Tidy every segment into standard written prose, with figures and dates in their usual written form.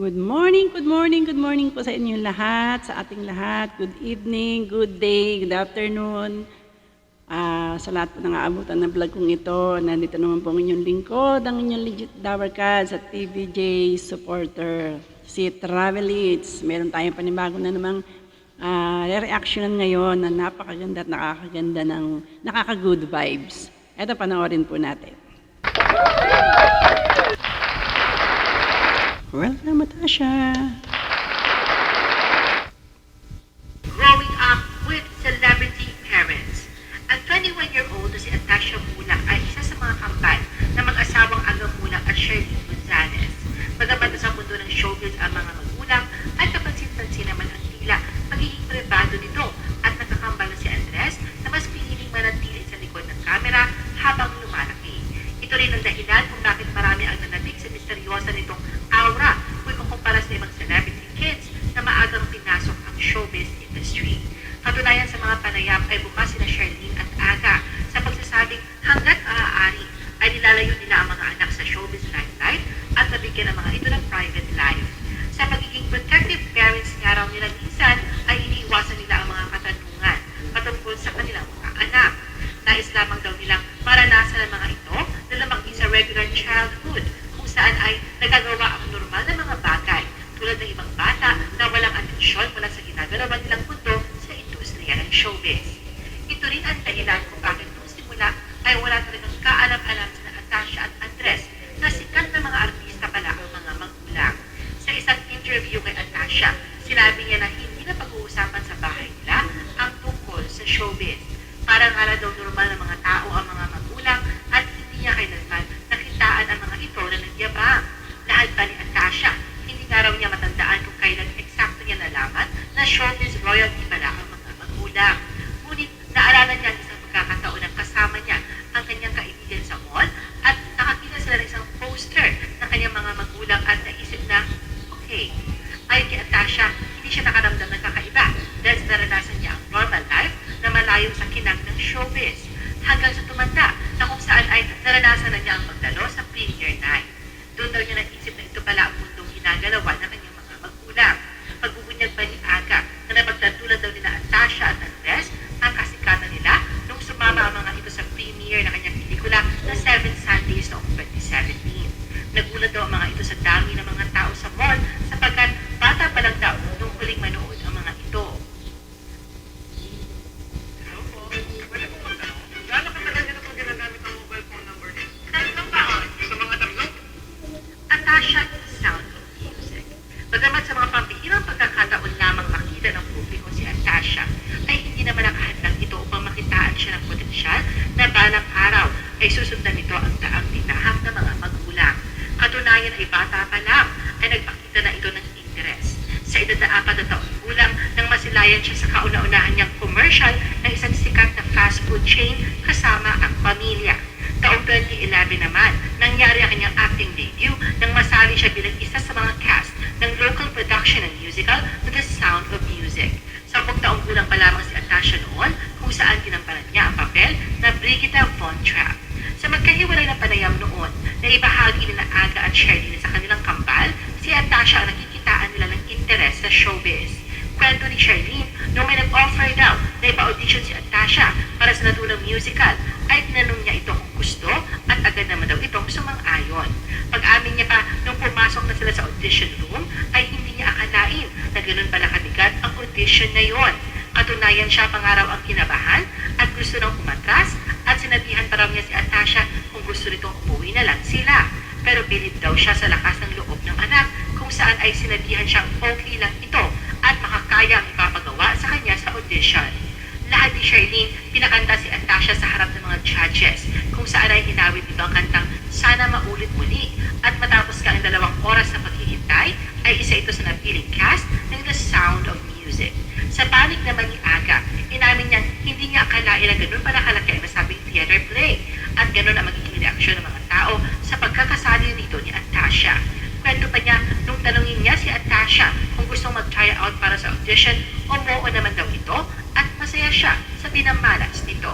Good morning po sa inyong lahat, sa ating lahat. Good evening, good day, good afternoon. Sa lahat po ng aabutan ng vlog kong ito, nandito naman po ang inyong lingkod, ang inyong legit Dabarkad sa TVJ supporter, si Travel Eats. Meron tayong panibago na namang re-reactionan ngayon na napakaganda at nakakaganda ng nakaka-good vibes. Ito, panoorin po natin. Welcome, Natasha. Growing up with celebrity parents. Ang 21-year-old na si Natasha Mulak ay isa sa mga kambal na mag-asawang Aga Mulak at Shirley Gonzalez. Bagamat sa mundo ng showbiz ang mga magulang at kapansin-pansin naman ang tila magiging privado nito at nakakambal na si Andres na mas piniling manatili sa likod ng kamera habang lumalaki. Ito rin ang dahilan kung bakit marami ang nanabik sa misteryosa nitong aura kung ikukumpara sa ibang celebrity kids na maagang pinasok ang showbiz industry. Katunayan sa mga panayam ay bukas sina Charlene at Aga sa pagsasabing hanggat maaari ay nilalayo nila ang mga anak sa showbiz limelight at nabigyan ng mga ito ng private life. Sa pagiging protective parents nga raw nila minsan ay iniiwasan nila ang mga katanungan patungkol sa kanilang mga anak. Nais lamang daw nilang maranasan ang mga ito na lumaki sa regular childhood kung saan ay nagagawa ang normal na mga bagay tulad ng ibang bata na walang atensyon mula sa ginagalawan nilang mundo sa industriya ng showbiz. Ito rin ang dahilan kung bakit nung simula ay wala talagang kaalam-alam sina Natasha at Andres na sikat na mga artista pala ang mga magulang. Sa isang interview kay Natasha, sinabi niya na hindi na pag-uusapan sa bahay nila ang tungkol sa showbiz. Parang hala daw normal na mga tao ang mga magulang at hindi niya kailanman nakitaan ang mga ito na nagyabang. Lahat ba ni Natasha, hindi nga raw niya matandaan kung kailan eksakto niya nalaman na showbiz royalty pala ang mga magulang. Ngunit naalala niya ang isang pagkakataon ng kasama niya ang kanyang kaibigan sa mall at nakakita sila ng isang poster ng kanyang mga magulang at naisip na, okay, ayon kay Natasha, hindi siya nakaramdam ng kakaiba dahil sa naranasan niya ang normal life na malayo sa kinang ng showbiz. Hanggang sa tumanda na kung saan ay naranasan na niya ang pagdalo sa premiere night. Doon daw niya naisip na ito pala ang mundong ginagalawan ng kanyang mga magulang. Pagbubunyag pa ni Aga na napagtantulan daw nila Natasha at Andres ang kasikatan nila nung sumama ang mga ito sa premiere ng kanyang pelikula na 7 Sundays noong 2017. Nagulat daw ang mga ito sa dami ng mga tao sa mall sapagkat bata pa lang daw nung huling manood ang mga ito. Natasha is Sound of Music. Bagamat sa mga pambihirang pagkakataon lamang makita ng publiko si Natasha, ay hindi naman nakahadlang ito upang makitaan siya ng potensyal na balang araw ay susundan nito ang daang tinahak ng mga magulang. Katunayan ay bata pa lang ay nagpakita na ito ng interes. Sa edad na 4 na taong gulang nang masilayan siya sa kauna-unahan niyang commercial ng isang sikat na fast food chain kasama ang pamilya. Taong 2011 naman, nangyari ang kanyang acting debut nang masali siya bilang isa sa mga cast ng local production ng musical na The Sound of Music. 10 taong gulang pa lamang si Natasha noon kung saan ginamparan niya ang papel na Brigida Von Trapp. Sa magkahiwalay na panayam noon na ibahagi nila Aga at Shirley sa kanilang kambal, si Natasha ang nakikitaan nila ng interes sa showbiz. Kwento ni Charlene, nung may nag-offer daw na ipa-audition si Natasha para sa naturang musical, ay tinanong niya ito kung gusto at agad naman daw itong sumang-ayon. Pag-amin niya pa, nung pumasok na sila sa audition room, ay hindi niya akalain na ganun pala kabigat ang audition na yon. Katunayan siya pangaraw ang kinabahan at gusto nang umatras at sinabihan pa raw niya si Natasha kung gusto nitong umuwi na lang sila. Pero bilib daw siya sa lakas ng loob ng anak kung saan ay sinabihan siyang okay lang ito at makakaya ang ipapagawa sa kanya sa audition. Lahat ni Charlene, pinakanta si Natasha sa harap ng mga judges kung saan ay hinawit nito ang kantang Sana Maulit Muli at matapos ka ang 2 oras na paghihintay ay isa ito sa napiling cast ng The Sound of Music. Sa panig naman ni Aga, inamin niyang hindi niya akalain na ganun pala kalaki ang nasabing theater play at ganun ang magiging reaksyon ng mga tao sa pagkakasali nito ni Natasha. Kwento pa niya, nung tanungin niya si Natasha kung gustong mag-try out para sa audition, umuo naman daw ito at masaya siya sa pinamalas nito.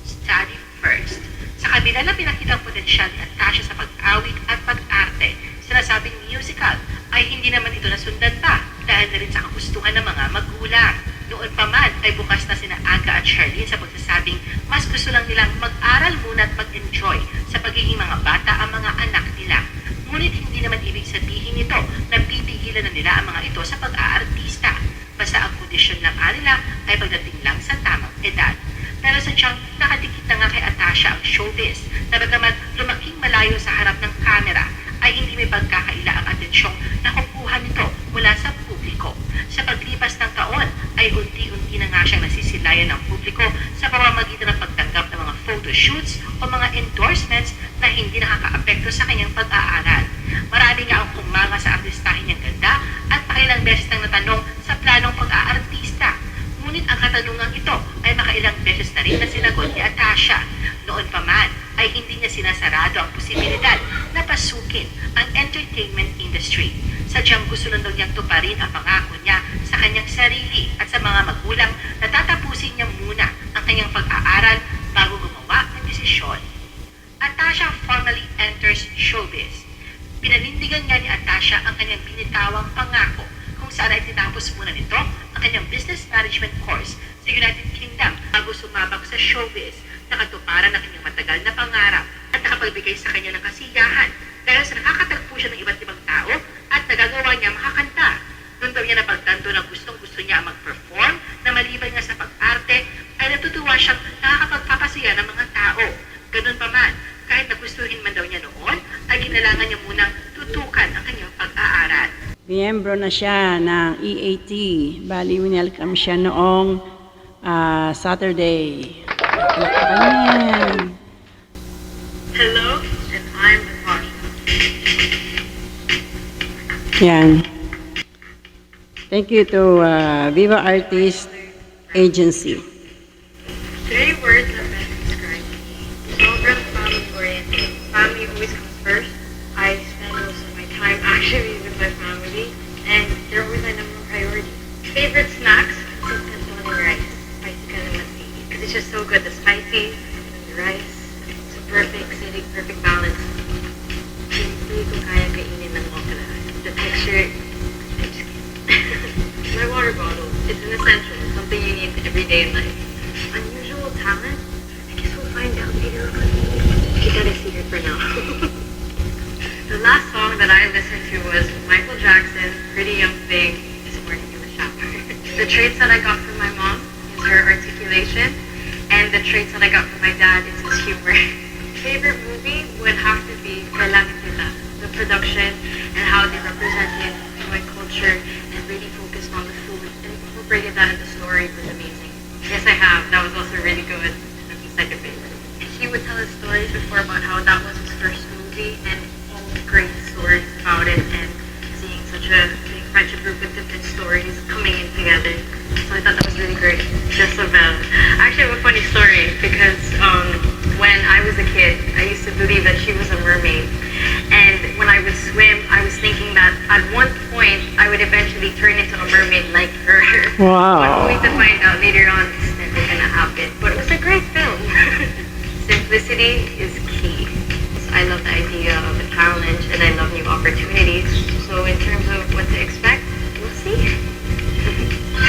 Study first. Sa kabila na pinakita ang potensyal ni Natasha sa pag-awit at pag-arte, sinasabing musical ay ay hindi naman ito nasundan pa dahil na rin sa kagustuhan ng mga magulang. Noon pa man ay bukas na sina Aga at Charlene sa pagsasabing mas gusto lang nilang mag-aral muna at mag-enjoy sa pagiging mga bata ang mga anak nila. Ngunit hindi naman ibig sabihin nito na pipigilan na nila ang mga ito sa pag-aartista. Basta ang kondisyon lang nila ay pagdating lang sa tamang edad. Pero sadyang nakadikit na nga kay Atasha ang showbiz na bagamat lumaking malayo sa harap ng kamera ay hindi may pagkakaila ang atensyong nakukuha nito mula sa publiko. Sa paglipas ng taon ay unti-unti na nga siyang nasisilayan ng publiko sa pamamagitan ng pagtanggap ng mga photoshoots o mga endorsements na hindi nakakaapekto sa kanyang pag-aaral. Marami nga ang kumanga sa artistahin niyang ganda at pakailang beses nang natanong sa planong pag-aartista. Ngunit ang katanungang ito ay makailang beses na rin na sinagot ni Atasha. Noon pa man ay hindi niya sinasarado ang posibilidad na pasukin ang entertainment industry. Sadyang gusto lang daw niyang tuparin ang pangako niya sa kanyang sarili at sa mga magulang na tatapusin niya muna ang kanyang pag-aaral bago gumawa ng desisyon. Atasha formally enters showbiz. Pinanindigan nga ni Atasha ang kanyang binitawang pangako kung saan ay tinapos muna nito ang kanyang business management course sa United Kingdom bago sumabak sa showbiz na katuparan ng kanyang matagal na pangarap at nakapagbigay sa kanya ng kasiyahan dahil sa nakakatagpo siya ng iba't ibang tao at nagagawa niya makakanta. Doon daw niya napagtanto na gustong-gusto niya mag-perform na maliban nga sa pag-arte ay natutuwa siyang nakakapagpapasaya ng mga tao. Ganun pa man, kahit nagustuhin man daw niya noon, ay kailangan niya munang tutukan ang kanyang pag-aaral. Miyembro na siya ng EAT. Bali, winelcome siya noong Saturday. Ayan. Hello, and I'm Natasha. Yan. Thank you to Viva Artist Agency. 3 words that best describe me. Sobrang family-oriented. Family always comes first. I spend most of my time actually with my family, and they're always my number one priority. Favorite snacks? Canton and rice. Spicy calamansi. Because it's just so good. The spicy and the rice. It's a perfect, acidic, perfect balance. Hindi ko kaya kainin ng okra. The texture, I just can't. My water bottle. It's an essential. It's something you need every day in life. Unusual talent? I guess we'll find out later on. Keep that a secret for now. The last song that I listened to was Michael Jackson, Pretty Young Thing, this morning in the shower. The traits that I got from my mom is her articulation, and the traits that I got from my dad is his humor. Favorite movie would have to be Kailangan Kita. The production and how they represented Pinoy culture and really focused on the food and incorporated that in the story was amazing. Yes, I have. That was also really good. And that's the second favorite. He would tell us stories before about how that was his first movie and all the great stories about it and seeing such a big friendship group with different stories coming in together. So I thought that was really great. Jezebel. I actually have a funny story because when I was a kid, I used to believe that she was a mermaid. And when I would swim, I was thinking that at one point, I would eventually turn into a mermaid like her. Wow. But only to find out later on it's never gonna happen. But it was a great film. Simplicity is key. I love the idea of a challenge and I love new opportunities. So in terms of what to expect, we'll see.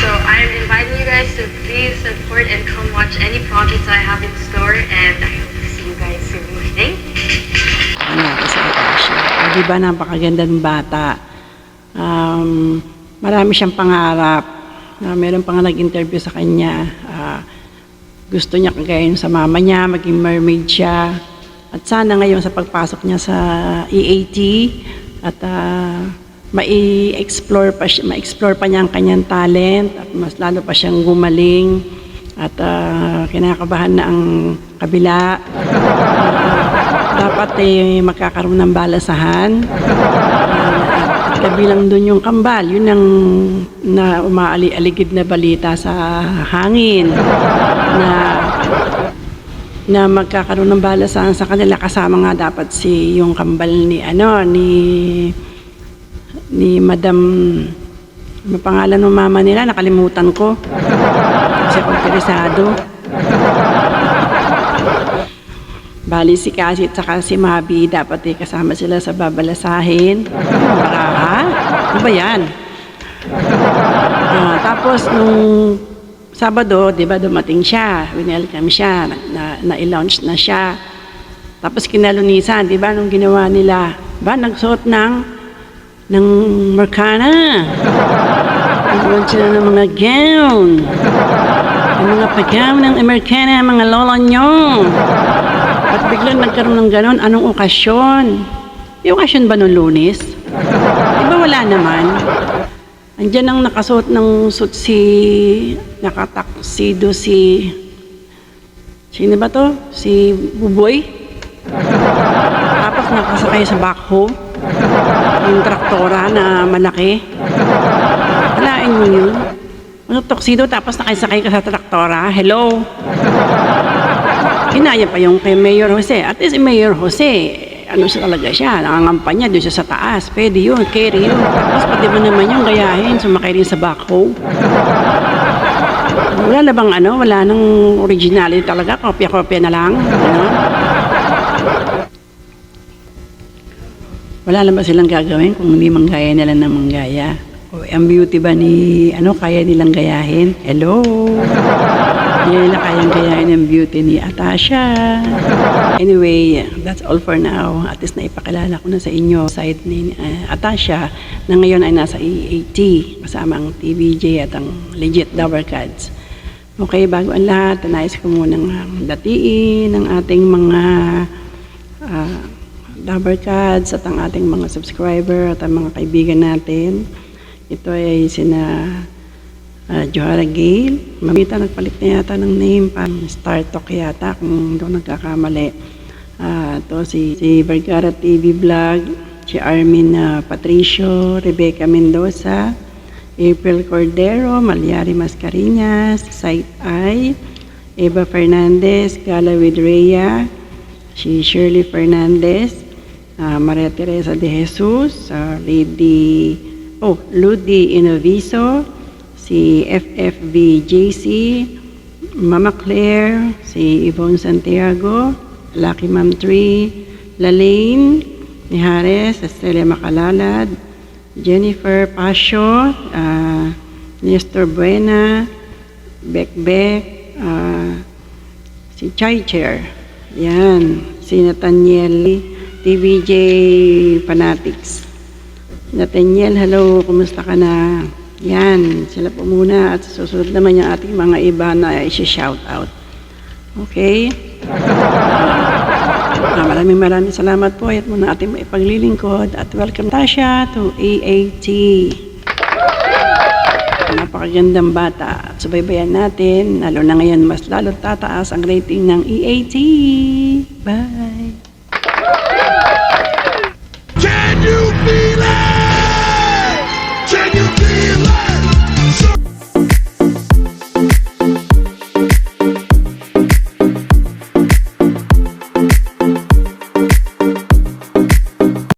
So I'm inviting you guys to please support and come watch any projects I have in store and I hope to see you guys soon. Thank you. Ano, sa Atasha. Di ba napakaganda ng bata? Marami siyang pangarap. Meron pa nga nag-interview sa kanya. Gusto niya kagayin sa mama niya, maging mermaid siya. At sana ngayon sa pagpasok niya sa EAT at ma-explore pa niya ang kanyang talent at mas lalo pa siyang gumaling at kinakabahan na ang kabila. Dapat magkakaroon ng balasahan at kabilang doon yung kambal, yun ang na umaali-aligid na balita sa hangin na magkakaroon ng balasahan sa kanila, kasama nga dapat yung kambal ni Madam, ano pangalan ng mama nila, nakalimutan ko kasi ako interesado. Bali si Cassie at saka si Mabi, dapat kasama sila sa babalasahin. Baraha. Ano ba yan? Tapos nung Sabado, di ba, dumating siya, winelcome siya, na-launch na siya. Tapos kinalunisan, di ba, nung ginawa nila, ba, nagsuot ng Mercana. Nagsuot sila ng mga gown. Ang mga pag-gown ng Amerikana, mga lola nyo. At biglang nagkaroon ng ganon, anong okasyon? Yung okasyon ba nung Lunes? Di ba wala naman? Andiyan ang nakasuot ng suit nakataksido sino ba to? Si Buboy? Tapos nakasakay sa backhoe, yung traktora na malaki. Alain mo yun? Ano tuxedo tapos nakasakay ka sa traktora? Hello? Inaya pa yung kay Mayor Jose. At least Mayor Jose, ano siya talaga siya, nangangampanya doon siya sa taas. Pwede yun, carry yun. Tapos pwede mo naman yung gayahin, sumakay rin sa backhoe. Wala na bang wala nang originality talaga, kopya-kopya na lang. Wala na ba silang gagawin kung hindi manggaya nila ng manggaya? O ang beauty ba ni, kaya nilang gayahin? Hello? Hindi nila kayang gayahin ang beauty ni Atasha. Anyway, that's all for now. At least naipakilala ko na sa inyo side ni Atasha na ngayon ay nasa EAT kasama ang TVJ at ang legit Dabber Cats. Okay, bago ang lahat, nais ko munang datiin ang ating mga Dabber Cats at ang ating mga subscriber at ang mga kaibigan natin. Ito ay sina Johara Gale. Mamita nagpalit na yata ng name, parang Star Talk yata kung doon nagkakamali. Ito si Vergara TV Vlog, si Armin Patricio, Rebecca Mendoza, April Cordero, Malyari Mascareñas, Sight Eye, Eva Fernandez, Gala with Rhea, si Shirley Fernandez, Maria Teresa de Jesus, Ludi Inoviso, si FFVJC, Mama Claire, si Yvonne Santiago, Lucky Ma'am Tree, Lalaine Nihares, Estrella Macalalad, Jennifer Pasio, Nestor Buena, Bekbek, si Chai Chair, yan, si Nathaniel, TVJ Fanatics. Nathaniel, hello, kumusta ka na? Yan, sila po muna at susunod naman yung ating mga iba na i-shout out. Okay? Maraming salamat po. At muna ating maipaglilingkod at welcome Tasha to EAT. Napakagandang bata. At subaybayan natin, lalo na ngayon mas lalo tataas ang rating ng EAT. Bye!